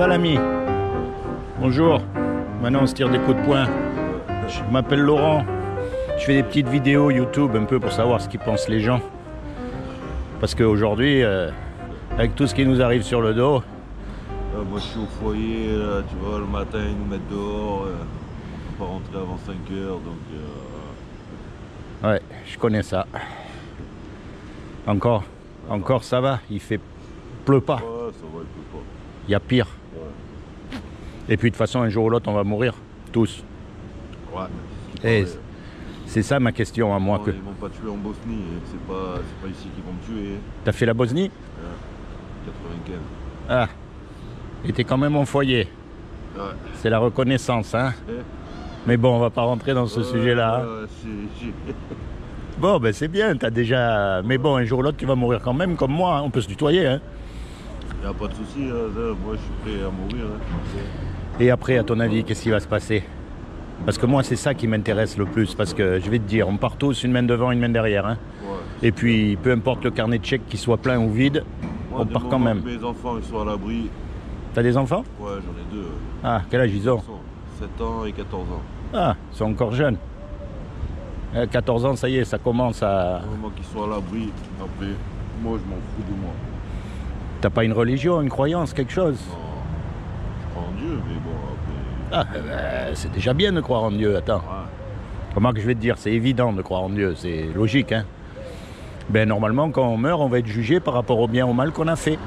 va l'ami? Bonjour. Maintenant on se tire des coups de poing. Je m'appelle Laurent. Je fais des petites vidéos YouTube un peu pour savoir ce qu'ils pensent les gens. Parce qu'aujourd'hui, avec tout ce qui nous arrive sur le dos... moi je suis au foyer, là, tu vois, le matin ils nous mettent dehors. On peut pas rentrer avant 5 heures, donc... Ouais, je connais ça. Encore ça va, pleut pas. Ouais, ça va, il pleut pas. Il y a pire. Ouais. Et puis de toute façon, un jour ou l'autre, on va mourir. Tous. Ouais. Et c'est ça ma question à moi. Non, que... Ils vont pas tuer en Bosnie, c'est pas ici qu'ils vont me tuer. T'as fait la Bosnie? Ouais. 95. Ah. Et t'es quand même en foyer. Ouais. C'est la reconnaissance, hein. Mais bon, on va pas rentrer dans ce sujet-là. Bon, ben c'est bien, t'as déjà... Mais bon, un jour ou l'autre, tu vas mourir quand même, comme moi. Hein. On peut se tutoyer, hein. Y a pas de souci, moi je suis prêt à mourir. Hein. Et après, à ton avis, qu'est-ce qui va se passer? Parce que moi, c'est ça qui m'intéresse le plus. Parce que, je vais te dire, on part tous une main devant, une main derrière. Hein. Ouais. Et puis, peu importe le carnet de chèques, qu'il soit plein ou vide, moi, on part quand même. Mes enfants, ils sont à l'abri. T'as des enfants? Ouais, j'en ai deux. Ah, quel âge ils ont? 7 ans et 14 ans. Ah, ils sont encore jeunes. 14 ans, ça y est, ça commence à... Au moment qu'ils sont à l'abri, après, moi je m'en fous de moi. T'as pas une religion, une croyance, quelque chose? Non, je crois en Dieu, mais bon, après... Ah, c'est déjà bien de croire en Dieu, attends. Ouais. Comment que je vais te dire? C'est évident de croire en Dieu, c'est logique, hein. Ben, normalement, quand on meurt, on va être jugé par rapport au bien ou au mal qu'on a fait. Avec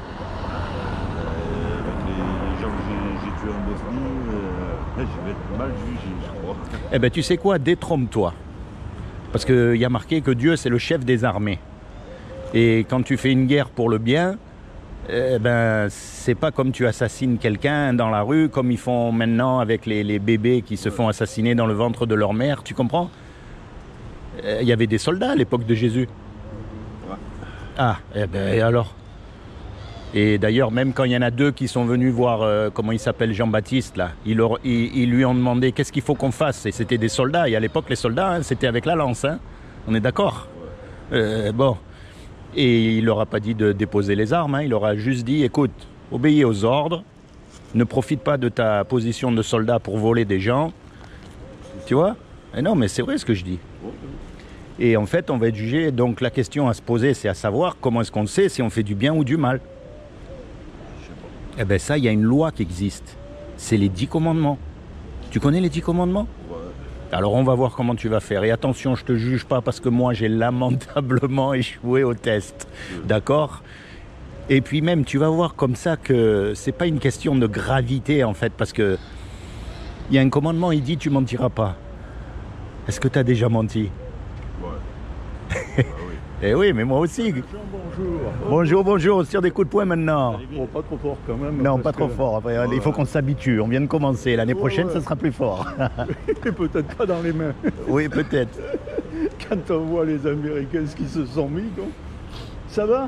les gens que j'ai tués en Bosnie, je vais être mal jugé, je crois. Eh ben, tu sais quoi? Détrompe-toi. Parce qu'il y a marqué que Dieu, c'est le chef des armées. Et quand tu fais une guerre pour le bien, eh ben, c'est pas comme tu assassines quelqu'un dans la rue, comme ils font maintenant avec les bébés qui se font assassiner dans le ventre de leur mère, tu comprends? Il y avait des soldats à l'époque de Jésus. Ouais. Ah, eh ben, et alors? Et d'ailleurs, même quand il y en a deux qui sont venus voir, comment il s'appelle, Jean-Baptiste, là, ils lui ont demandé qu'est-ce qu'il faut qu'on fasse. Et c'était des soldats. Et à l'époque, les soldats, hein, c'était avec la lance. Hein. On est d'accord? Bon. Et il leur a pas dit de déposer les armes. Hein. Il leur a juste dit, écoute, obéis aux ordres. Ne profite pas de ta position de soldat pour voler des gens. Tu vois? Et non, mais c'est vrai ce que je dis. Et en fait, on va être jugé. Donc la question à se poser, c'est à savoir comment est-ce qu'on sait si on fait du bien ou du mal. Eh bien ça, il y a une loi qui existe. C'est les 10 commandements. Tu connais les 10 commandements? Ouais. Alors on va voir comment tu vas faire. Et attention, je te juge pas parce que moi j'ai lamentablement échoué au test. D'accord? Et puis même, tu vas voir comme ça que c'est pas une question de gravité en fait. Parce que il y a un commandement, il dit tu mentiras pas. Est-ce que tu as déjà menti? Ouais. Ah oui. Eh oui, mais moi aussi. Bonjour. Bonjour, on se tire des coups de poing maintenant. Bon, pas trop fort quand même. Non, pas trop fort. Après, il faut qu'on s'habitue. On vient de commencer. L'année prochaine, ça sera plus fort. Peut-être pas dans les mains. Oui, peut-être. Quand on voit les Américains ce qu'ils se sont mis, quoi. Ça va?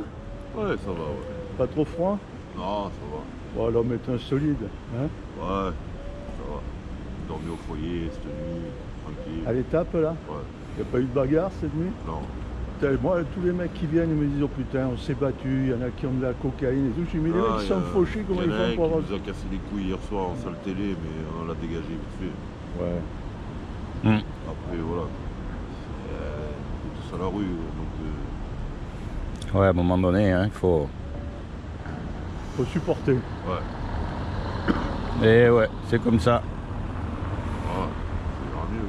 Ouais, ça va, ouais. Pas trop froid? Non, ça va. Bon, alors mettez un solide. Hein? Ouais, ça va. J'ai dormi au foyer cette nuit, tranquille. À l'étape là? Ouais. Il n'y a pas eu de bagarre cette nuit? Non. Putain, moi, tous les mecs qui viennent, ils me disent oh putain, on s'est battu, il y en a qui ont de la cocaïne et tout. Je dis mais les mecs ils sont fauchés, comment ils font pour avoir. Il nous a cassé les couilles hier soir en salle télé, mais on l'a dégagé vite fait. Ouais. Après, voilà. On est tous à la rue, donc... Ouais, à un moment donné, il faut... Faut supporter. Ouais. Et ouais, c'est comme ça. Voilà, c'est grave mieux.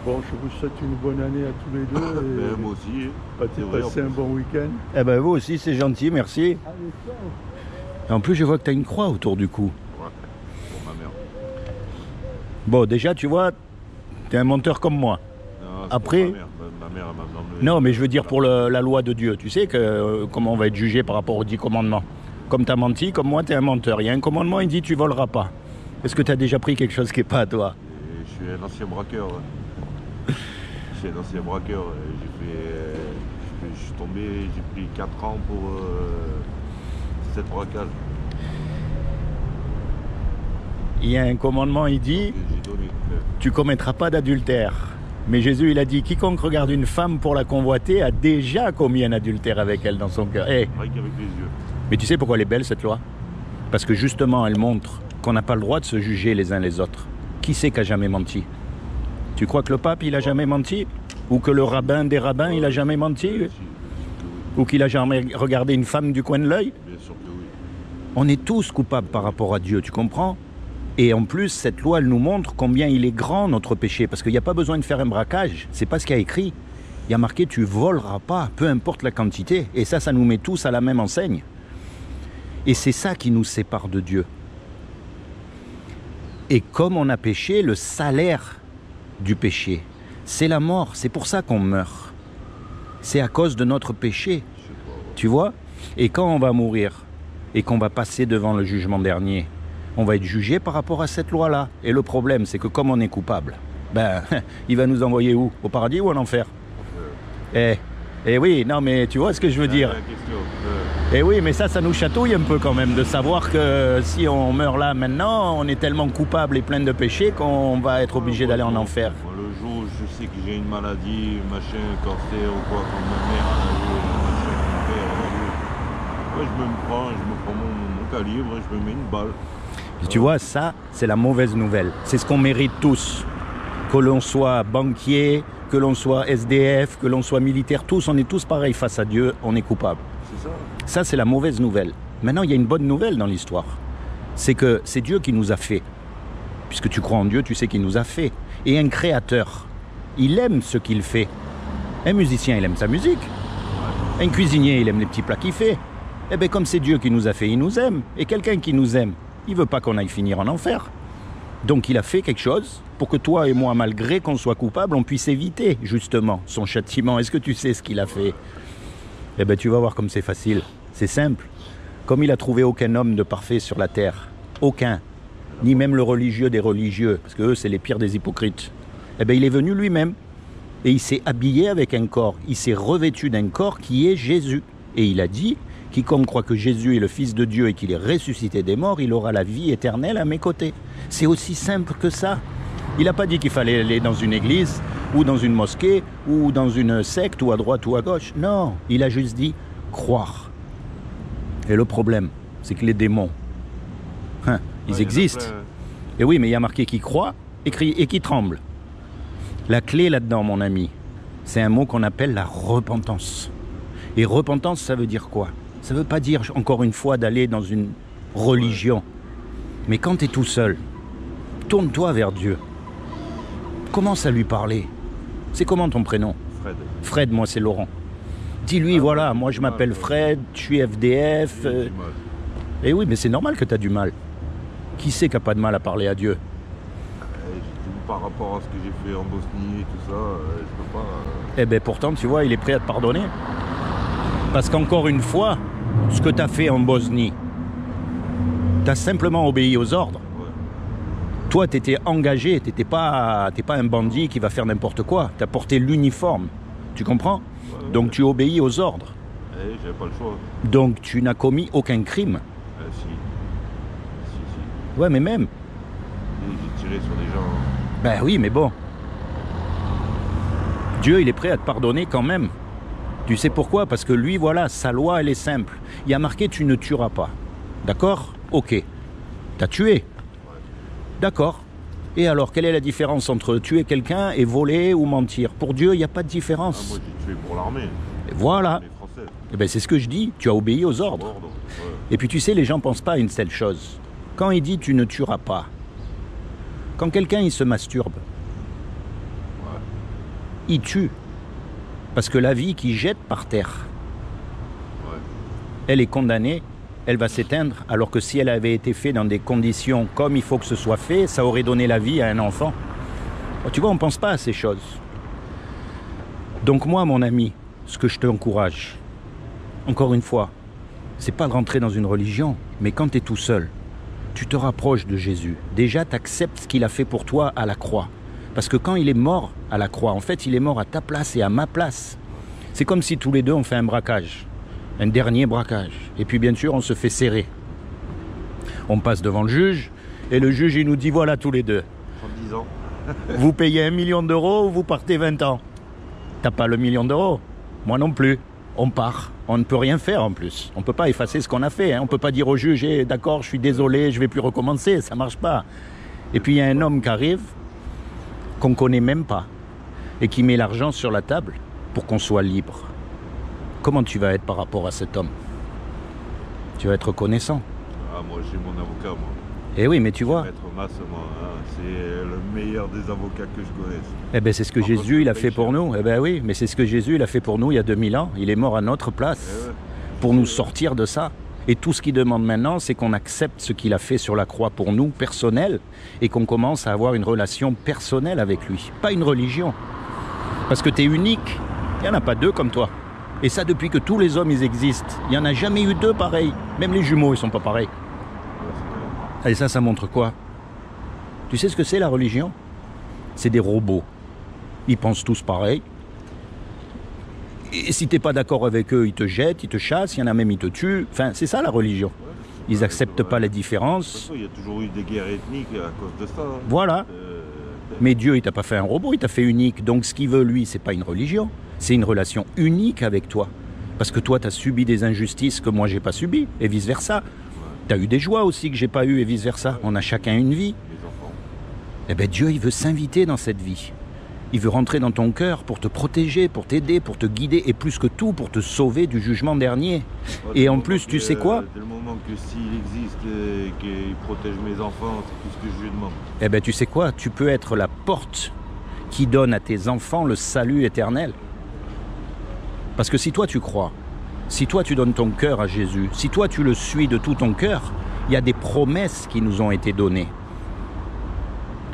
Bon, je vous souhaite une bonne année à tous les deux. Mais moi aussi. Passez un bon week-end. Eh ben vous aussi, c'est gentil, merci. Allez, ciao. Et en plus, je vois que tu as une croix autour du cou. Ouais, pour ma mère. Bon, déjà, tu vois, tu es un menteur comme moi. Non, après... Ma mère, elle m'a emmené. Non, mais je veux dire pour la loi de Dieu. Tu sais que comment on va être jugé par rapport aux 10 commandements. Comme tu as menti, comme moi, tu es un menteur. Il y a un commandement, il dit tu voleras pas. Est-ce que tu as déjà pris quelque chose qui n'est pas à toi? Et je suis un ancien braqueur. Je suis un ancien braqueur. Je suis tombé, j'ai pris 4 ans pour 7 braquages. Il y a un commandement, il dit J'ai donné. tu commettras pas d'adultère. Mais Jésus, il a dit quiconque regarde une femme pour la convoiter a déjà commis un adultère avec elle dans son cœur. Hey. Rien qu'avec les yeux. Mais tu sais pourquoi elle est belle cette loi? Parce que justement, elle montre qu'on n'a pas le droit de se juger les uns les autres. Qui c'est qui a jamais menti? Tu crois que le pape, il a jamais menti? Ou que le rabbin des rabbins, il a jamais menti? Ou qu'il a jamais regardé une femme du coin de l'œil? Bien sûr que oui. On est tous coupables par rapport à Dieu, tu comprends? Et en plus, cette loi, elle nous montre combien il est grand notre péché. Parce qu'il n'y a pas besoin de faire un braquage. C'est pas ce qu'il y a écrit. Il y a marqué, tu voleras pas, peu importe la quantité. Et ça nous met tous à la même enseigne. Et c'est ça qui nous sépare de Dieu. Et comme on a péché, le salaire du péché, c'est la mort. C'est pour ça qu'on meurt. C'est à cause de notre péché. Tu vois? Et quand on va mourir et qu'on va passer devant le jugement dernier, on va être jugé par rapport à cette loi-là. Et le problème, c'est que comme on est coupable, il va nous envoyer où? Au paradis ou en enfer? Eh oui, non mais tu vois ce que je veux dire? Eh oui, mais ça nous chatouille un peu quand même de savoir que si on meurt là maintenant, on est tellement coupable et plein de péchés qu'on va être obligé d'aller en enfer. Moi, le jour où je sais que j'ai une maladie, machin, cancer ou quoi, comme ma mère a eu, machin, mon père a eu, ouais, je me prends mon calibre, je me mets une balle. Et tu vois, ça, c'est la mauvaise nouvelle. C'est ce qu'on mérite tous. Que l'on soit banquier, que l'on soit SDF, que l'on soit militaire, tous, on est tous pareils face à Dieu, on est coupable. C'est ça. Ça, c'est la mauvaise nouvelle. Maintenant, il y a une bonne nouvelle dans l'histoire. C'est que c'est Dieu qui nous a fait. Puisque tu crois en Dieu, tu sais qu'il nous a fait. Et un créateur, il aime ce qu'il fait. Un musicien, il aime sa musique. Un cuisinier, il aime les petits plats qu'il fait. Eh bien, comme c'est Dieu qui nous a fait, il nous aime. Et quelqu'un qui nous aime, il ne veut pas qu'on aille finir en enfer. Donc il a fait quelque chose pour que toi et moi, malgré qu'on soit coupable, on puisse éviter justement son châtiment. Est-ce que tu sais ce qu'il a fait? Eh bien, tu vas voir comme c'est facile. C'est simple. Comme il a trouvé aucun homme de parfait sur la terre. Aucun. Ni même le religieux des religieux. Parce que eux, c'est les pires des hypocrites. Eh bien, il est venu lui-même. Et il s'est habillé avec un corps. Il s'est revêtu d'un corps qui est Jésus. Et il a dit, quiconque croit que Jésus est le Fils de Dieu et qu'il est ressuscité des morts, il aura la vie éternelle à mes côtés. C'est aussi simple que ça. Il n'a pas dit qu'il fallait aller dans une église, ou dans une mosquée, ou dans une secte, ou à droite ou à gauche. Non, il a juste dit croire. Et le problème, c'est que les démons, ils existent. Et oui, mais il y a marqué qui croit et qui tremble. La clé là-dedans, mon ami, c'est un mot qu'on appelle la repentance. Et repentance, ça veut dire quoi? Ça ne veut pas dire, encore une fois, d'aller dans une religion. Mais quand tu es tout seul, tourne-toi vers Dieu. Commence à lui parler. C'est comment ton prénom? Fred. Fred, moi c'est Laurent. Dis-lui, voilà, moi je m'appelle Fred, je suis FDF. Et oui, mais c'est normal que tu as du mal. Qui c'est qui n'a pas de mal à parler à Dieu? Par rapport à ce que j'ai fait en Bosnie et tout ça, je peux pas... Eh bien pourtant, tu vois, il est prêt à te pardonner. Parce qu'encore une fois, ce que tu as fait en Bosnie, tu as simplement obéi aux ordres. Ouais. Toi, tu étais engagé, t'es pas un bandit qui va faire n'importe quoi. Tu as porté l'uniforme, tu comprends? Ouais, donc tu obéis aux ordres. J'avais pas le choix. Donc tu n'as commis aucun crime. Si. Ouais, mais même. J'ai tiré sur des gens. Ben oui, mais bon. Dieu, il est prêt à te pardonner quand même. Tu sais pourquoi? Parce que lui, voilà, sa loi, elle est simple. Il y a marqué, tu ne tueras pas. D'accord? Ok. T'as tué. D'accord. Et alors, quelle est la différence entre tuer quelqu'un et voler ou mentir? Pour Dieu, il n'y a pas de différence. Moi, j'ai tué pour l'armée. Et voilà. Les Français. Eh ben, c'est ce que je dis. Tu as obéi aux ordres. Ouais. Et puis, tu sais, les gens ne pensent pas à une telle chose. Quand il dit, tu ne tueras pas. Quand quelqu'un, il se masturbe, il tue. Parce que la vie qu'il jette par terre, elle est condamnée, elle va s'éteindre, alors que si elle avait été faite dans des conditions comme il faut que ce soit fait, ça aurait donné la vie à un enfant. Tu vois, on ne pense pas à ces choses. Donc moi, mon ami, ce que je t'encourage, encore une fois, c'est pas de rentrer dans une religion, mais quand tu es tout seul, tu te rapproches de Jésus. Déjà, tu acceptes ce qu'il a fait pour toi à la croix. Parce que quand il est mort à la croix, en fait, il est mort à ta place et à ma place. C'est comme si tous les deux, on fait un braquage. Un dernier braquage. Et puis, bien sûr, on se fait serrer. On passe devant le juge, et le juge, il nous dit, voilà, tous les deux. 10 ans. Vous payez 1 million d'euros ou vous partez 20 ans? T'as pas le 1 million d'euros? Moi non plus. on part. On ne peut rien faire en plus. On ne peut pas effacer ce qu'on a fait. Hein. On ne peut pas dire au juge, eh, d'accord, je suis désolé, je ne vais plus recommencer. Ça ne marche pas. Et puis il y a un homme qui arrive, qu'on ne connaît même pas, et qui met l'argent sur la table pour qu'on soit libre. Comment tu vas être par rapport à cet homme? Tu vas être reconnaissant. Ah, moi j'ai mon avocat, moi. Eh oui, mais tu vois. Maître Mas, moi, hein, c'est le meilleur des avocats que je connaisse. Eh bien, c'est ce que Jésus il a fait pour nous. Eh bien oui, mais c'est ce que Jésus il a fait pour nous il y a 2000 ans. Il est mort à notre place pour nous sortir de ça. Et tout ce qu'il demande maintenant, c'est qu'on accepte ce qu'il a fait sur la croix pour nous, personnel, et qu'on commence à avoir une relation personnelle avec lui, pas une religion. Parce que tu es unique, il n'y en a pas deux comme toi. Et ça, depuis que tous les hommes ils existent, il n'y en a jamais eu deux pareils. Même les jumeaux, ils ne sont pas pareils. Et ça montre quoi? Tu sais ce que c'est la religion? C'est des robots. Ils pensent tous pareil. Et si tu n'es pas d'accord avec eux, ils te jettent, ils te chassent, il y en a même, ils te tuent. Enfin, c'est ça la religion. Ils n'acceptent pas les différences. Il y a toujours eu des guerres ethniques à cause de ça. Hein. Voilà. Mais Dieu, il t'a pas fait un robot, il t'a fait unique. Donc ce qu'il veut, lui, c'est pas une religion. C'est une relation unique avec toi. Parce que toi, tu as subi des injustices que moi, j'ai pas subies, et vice-versa. Tu as eu des joies aussi que j'ai pas eues, et vice-versa. On a chacun une vie. Eh bien, Dieu, il veut s'inviter dans cette vie. Il veut rentrer dans ton cœur pour te protéger, pour t'aider, pour te guider, et plus que tout, pour te sauver du jugement dernier. Et en plus, tu sais quoi? Dès le moment que s'il existe et qu'il protège mes enfants, c'est tout ce que je lui demande. Eh bien, tu sais quoi? Tu peux être la porte qui donne à tes enfants le salut éternel. Parce que si toi, tu crois, si toi, tu donnes ton cœur à Jésus, si toi, tu le suis de tout ton cœur, il y a des promesses qui nous ont été données.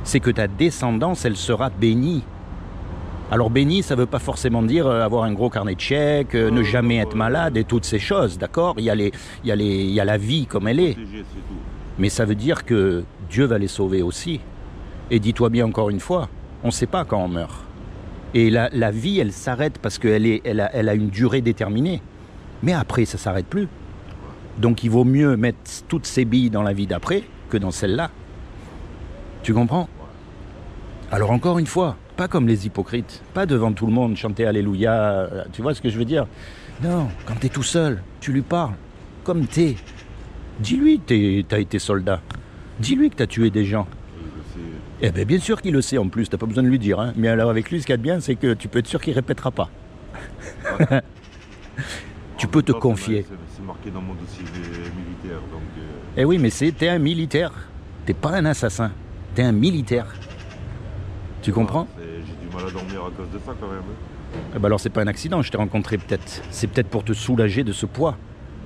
C'est que ta descendance, elle sera bénie. Alors béni, ça ne veut pas forcément dire avoir un gros carnet de chèques, ne jamais être malade et toutes ces choses, d'accord? Il y a la vie comme elle est. Mais ça veut dire que Dieu va les sauver aussi. Et dis-toi bien encore une fois, on ne sait pas quand on meurt. Et la vie, elle s'arrête parce qu'elle a une durée déterminée. Mais après, ça ne s'arrête plus. Donc il vaut mieux mettre toutes ses billes dans la vie d'après que dans celle-là. Tu comprends? Alors encore une fois, pas comme les hypocrites, pas devant tout le monde chanter Alléluia, tu vois ce que je veux dire? Non, quand tu es tout seul, tu lui parles, comme t'es. Dis-lui que t'as été soldat. Dis-lui que t'as tué des gens. Eh bien sûr qu'il le sait en plus, t'as pas besoin de lui dire. Hein. Mais alors avec lui, ce qu'il y a de bien, c'est que tu peux être sûr qu'il répétera pas. Tu peux te confier. C'est marqué dans mon dossier militaire. Donc, Eh oui, mais t'es un militaire. T'es pas un assassin. T'es un militaire. Tu comprends? J'ai du mal à dormir à cause de ça quand même. Eh ben alors c'est pas un accident, je t'ai rencontré peut-être. C'est peut-être pour te soulager de ce poids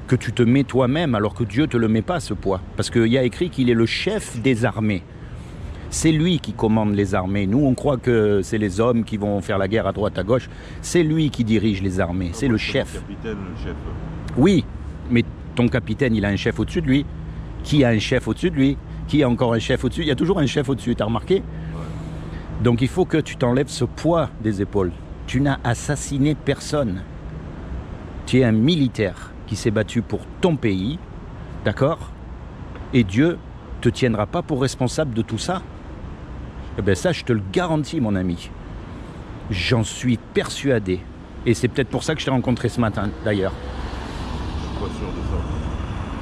que tu te mets toi-même alors que Dieu te le met pas ce poids. Parce qu'il y a écrit qu'il est le chef des armées. C'est lui qui commande les armées. Nous, on croit que c'est les hommes qui vont faire la guerre à droite, à gauche. C'est lui qui dirige les armées. C'est le chef. Capitaine, le chef. Oui, mais ton capitaine, il a un chef au-dessus de lui. Qui a un chef au-dessus de lui? Qui a encore un chef au-dessus? Il y a toujours un chef au-dessus, t'as remarqué? Donc il faut que tu t'enlèves ce poids des épaules. Tu n'as assassiné personne. Tu es un militaire qui s'est battu pour ton pays, d'accord? Et Dieu te tiendra pas pour responsable de tout ça. Eh bien ça, je te le garantis, mon ami. J'en suis persuadé. Et c'est peut-être pour ça que je t'ai rencontré ce matin, d'ailleurs. Je suis pas sûr de ça.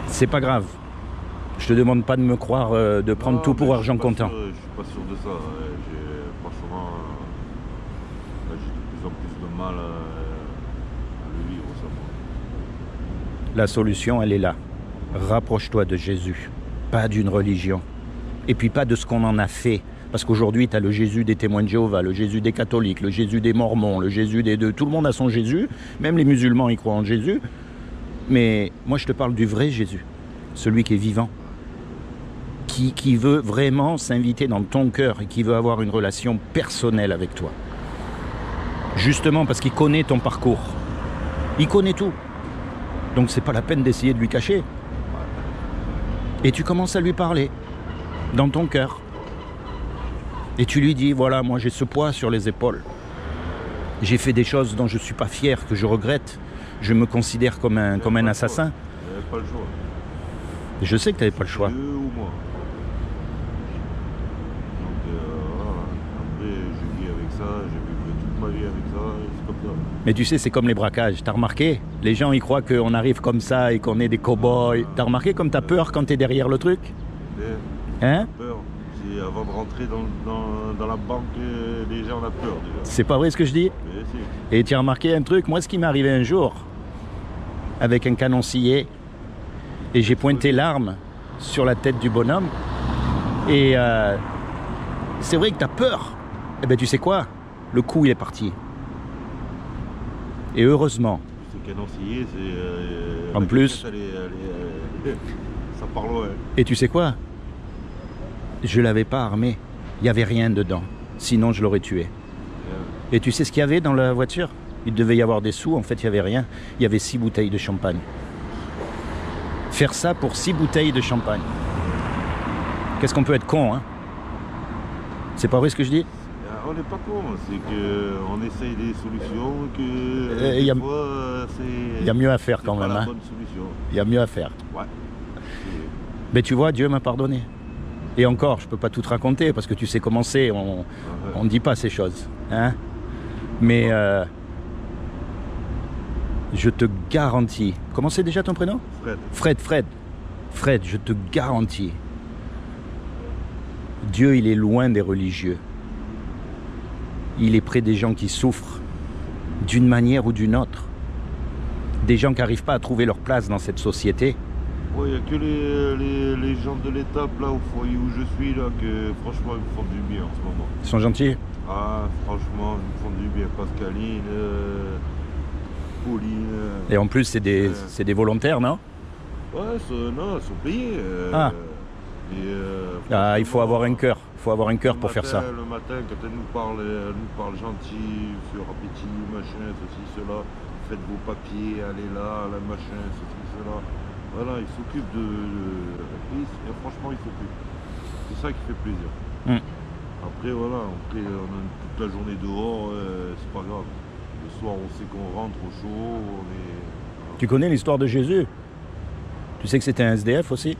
C'est pas grave. Je te demande pas de me croire, de prendre tout pour argent comptant. Je suis pas sûr de ça. Franchement, j'ai de plus en plus de mal à le vivre, ça. La solution, elle est là. Rapproche-toi de Jésus, pas d'une religion. Et puis pas de ce qu'on en a fait. Parce qu'aujourd'hui, tu as le Jésus des témoins de Jéhovah, le Jésus des catholiques, le Jésus des mormons, le Jésus des deux. Tout le monde a son Jésus. Même les musulmans, ils croient en Jésus. Mais moi, je te parle du vrai Jésus. Celui qui est vivant. Qui veut vraiment s'inviter dans ton cœur et qui veut avoir une relation personnelle avec toi. Justement parce qu'il connaît ton parcours. Il connaît tout. Donc c'est pas la peine d'essayer de lui cacher. Et tu commences à lui parler dans ton cœur. Et tu lui dis, voilà, moi j'ai ce poids sur les épaules. J'ai fait des choses dont je ne suis pas fier, que je regrette. Je me considère comme un assassin. Tu n'avais pas le choix. Je sais que tu n'avais pas le choix. Dieu ou moi. Donc voilà. Après, je vis avec ça, j'ai vécu toute ma vie avec ça, et c'est comme ça. Mais tu sais, c'est comme les braquages. T'as remarqué? Les gens, ils croient qu'on arrive comme ça et qu'on est des cow-boys. T'as remarqué comme t'as peur quand t'es derrière le truc? Hein? Peur. C'est avant de rentrer dans la banque, les gens ont peur déjà. C'est pas vrai ce que je dis? Mais si. Et tu as remarqué un truc? Moi, ce qui m'est arrivé un jour, avec un canon scié, et j'ai pointé l'arme sur la tête du bonhomme, et c'est vrai que t'as peur. Eh ben, tu sais quoi? Le coup, il est parti. Et heureusement. C'est canoncier, c'est... En plus. Ça part loin. Et tu sais quoi? Je l'avais pas armé. Il n'y avait rien dedans. Sinon, je l'aurais tué. Et tu sais ce qu'il y avait dans la voiture? Il devait y avoir des sous. En fait, il n'y avait rien. Il y avait 6 bouteilles de champagne. Faire ça pour 6 bouteilles de champagne. Qu'est-ce qu'on peut être con, hein? C'est pas vrai ce que je dis? On n'est pas con, c'est qu'on essaye des solutions que il y a mieux à faire quand même. La bonne solution. Il y a mieux à faire. Ouais. Mais tu vois, Dieu m'a pardonné. Et encore, je peux pas tout te raconter parce que tu sais comment c'est. On ne dit pas ces choses. Hein? Mais je te garantis. Comment c'est déjà ton prénom? Fred, je te garantis. Dieu, il est loin des religieux. Il est près des gens qui souffrent, d'une manière ou d'une autre. Des gens qui n'arrivent pas à trouver leur place dans cette société. Il n'y a que les gens de l'étape, là, au foyer où je suis, là, que franchement, ils me font du bien en ce moment. Ils sont gentils? Ah, franchement, ils me font du bien. Pascaline, Pauline... Et en plus, c'est des volontaires, non? Ouais, non, ils sont payés. Il faut avoir un cœur. Il faut avoir un cœur pour faire ça. Le matin, quand elle nous parle gentil, sur appétit, machin, ceci, cela, faites vos papiers, allez là, machin, ceci, cela. Voilà, il s'occupe et franchement, il s'occupe. C'est ça qui fait plaisir. Après, voilà, on a toute la journée dehors, c'est pas grave. Le soir, on sait qu'on rentre au chaud, voilà. Tu connais l'histoire de Jésus? Tu sais que c'était un SDF aussi?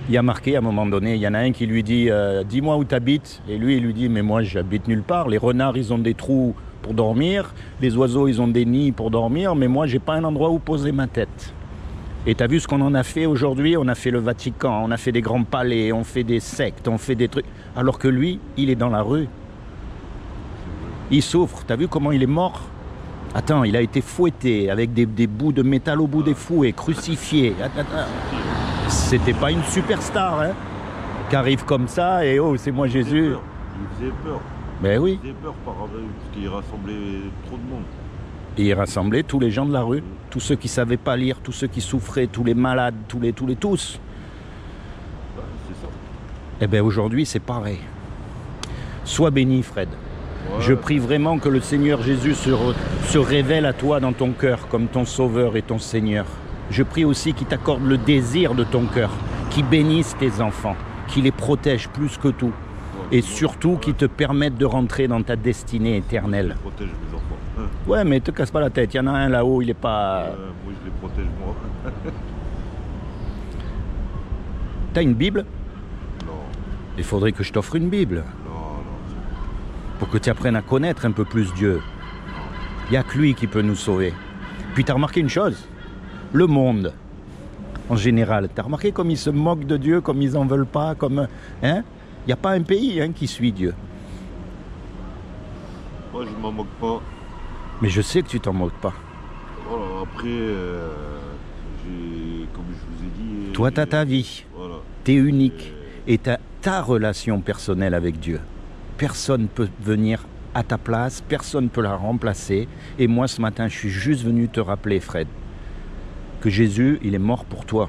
Il y a marqué à un moment donné, il y en a un qui lui dit dis-moi où tu habites. Et lui, il lui dit mais moi, j'habite nulle part. Les renards, ils ont des trous pour dormir. Les oiseaux, ils ont des nids pour dormir. Mais moi, j'ai pas un endroit où poser ma tête. Et tu as vu ce qu'on en a fait aujourd'hui? On a fait le Vatican, on a fait des grands palais, on fait des sectes, on fait des trucs. Alors que lui, il est dans la rue. Il souffre. Tu as vu comment il est mort? Attends, il a été fouetté avec des bouts de métal au bout des fouets, crucifié. C'était pas une superstar, hein, qui arrive comme ça et oh, c'est moi Jésus. Il faisait peur. Ben oui. Il faisait peur parce qu'il rassemblait trop de monde. Et il rassemblait tous les gens de la rue, tous ceux qui savaient pas lire, tous ceux qui souffraient, tous les malades, tous. C'est ça. Eh bien aujourd'hui, c'est pareil. Sois béni, Fred. Ouais. Je prie vraiment que le Seigneur Jésus se révèle à toi dans ton cœur comme ton Sauveur et ton Seigneur. Je prie aussi qu'il t'accorde le désir de ton cœur, qu'il bénisse tes enfants, qu'il les protège plus que tout. Et surtout qu'il te permette de rentrer dans ta destinée éternelle. Je protège mes enfants. Ouais, mais te casse pas la tête. Il y en a un là-haut, il est pas... Moi, je les protège, moi. T'as une Bible? Non. Il faudrait que je t'offre une Bible. Non. Pour que tu apprennes à connaître un peu plus Dieu. Il n'y a que lui qui peut nous sauver. Puis t'as remarqué une chose? Le monde, en général, t'as remarqué comme ils se moquent de Dieu, comme ils en veulent pas, comme... Hein? Il n'y a pas un pays qui suit Dieu. Moi, je m'en moque pas. Mais je sais que tu t'en moques pas. Voilà, après, comme je vous ai dit... Toi, tu as ta vie. Voilà. Tu es unique. Et tu as ta relation personnelle avec Dieu. Personne ne peut venir à ta place, personne ne peut la remplacer. Et moi, ce matin, je suis juste venu te rappeler, Fred, que Jésus, il est mort pour toi.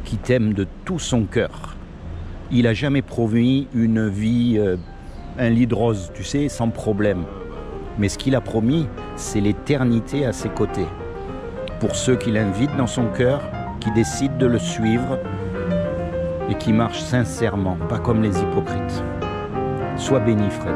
Qui t'aime de tout son cœur. Il n'a jamais promis une vie, un lit de rose, tu sais, sans problème. Mais ce qu'il a promis, c'est l'éternité à ses côtés. Pour ceux qui l'invitent dans son cœur, qui décident de le suivre et qui marchent sincèrement, pas comme les hypocrites. Sois béni, Fred.